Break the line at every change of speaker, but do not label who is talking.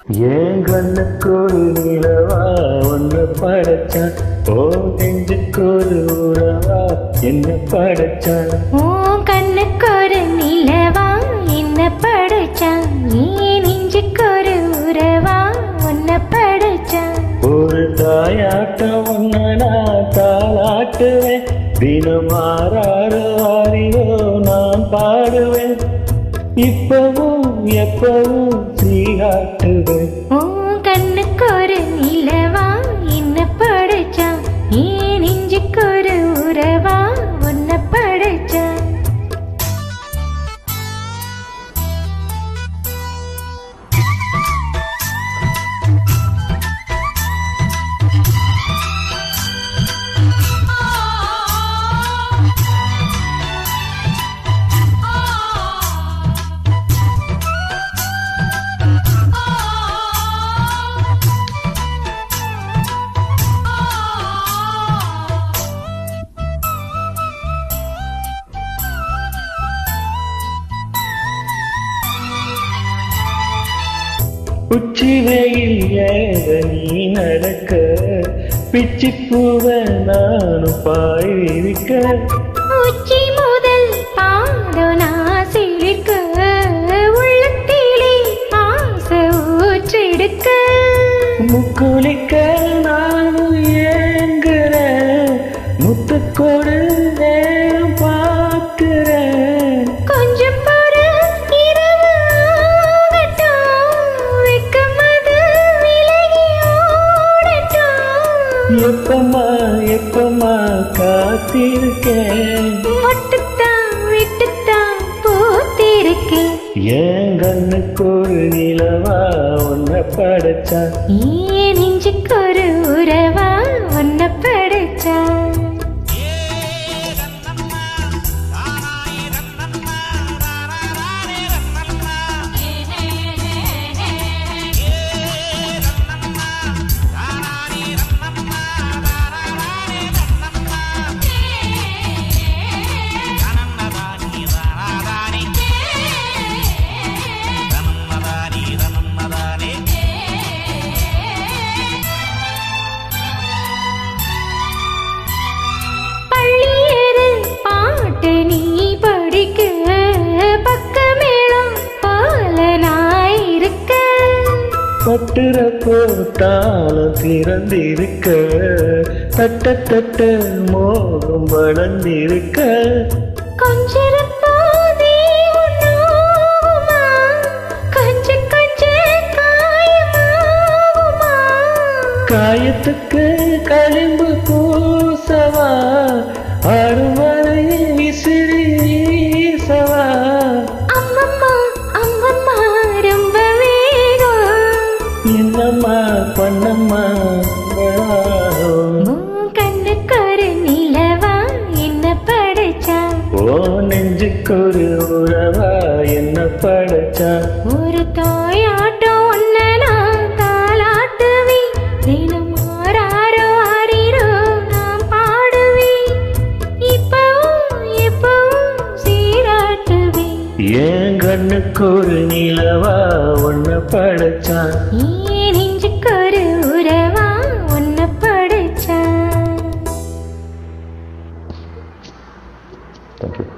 ஏன் கண்ணுக்கு ஒரு நிலவா ஒன்று படைச்சான், ஓ நெஞ்சுக்கு ஒரு உறவா என்ன படைச்சான்.
ஓ கண்ணுக்கு ஒரு நிலவா என்ன படைச்சான், நீ நெஞ்சுக்கு ஒரு உறவா உன்னை படைச்சான்.
ஒரு தாயாட்டம் ஒன்று நான் தாளாட்டுவேன், தினம் ஆறாறு ஆறியோ நான் பாடுவேன், இப்பவும் எப்பவும் சீராட்டுவேன்.
ஓ கண்ணுக்கு ஒரு நிலவா என்ன படைச்சான், நீ நெஞ்சுக்கு ஒரு உறவா உன்னை படைச்சான்.
உச்சி வெயில் ஏத நீ நடக்க, பிச்சி பூவ நானும் பாயிருக்க,
உச்சி முதல் பாதனா சிலிர்க்க, உள்ளத்திலே ஆசை ஊற்றெடுக்க,
முக்குளிக்க நானும் ஏங்குறேன், முத்துக்கோடு நேரம் பார்க்கிறேன்.
கொஞ்சம் பொறு இரவு ஆகட்டும், வெட்கமது விலகி ஓடட்டும்.
எப்பமா எப்பமா காத்திருக்கேன்,
ஒட்டுத்தான் விட்டுத்தான் பூத்திருக்கேன்.
என் கண்ணுக்கு ஒரு நிலவா உன்னை படைச்சான்,
ஏன் நெஞ்சுக்கு ஒரு உறவா உன்னை படைச்சான்.
பட்டுற போட்டாலும் திறந்திருக்க, தட்ட தட்ட மோகம் வளர்ந்திருக்க,
கொஞ்சம் போதே உண்ணாகுமா, கொஞ்ச கொஞ்ச காயமாகுமா,
காயத்துக்கு களிம்பு பூசவா, அறுவரை விசிறி வீசவா.
அம்மம்மா அம்மம்மா ரொம்ப வேகம்,
என்னம்மா பண்ணம்மா
கண்ணுக்கு ஒரு நிலவா என்ன படைச்சான்,
ஓ நெஞ்சுக்கு ஒரு உறவா என்ன படைச்சான்.
ஒரு தாயாட்டம் ஒன்ன நான் தாளாட்டுவேன், தினம் ஆறாரோ ஆறிரோ நான் பாடுவேன், இப்பவும் எப்பவும் சீராட்டுவேன்.
என் கண்ணுக்கு ஒரு நிலவா உன்னை படைச்சான்,
ஏன் நெஞ்சுக்கு ஒரு உறவா உன்னை படைச்சான்.
Thank you.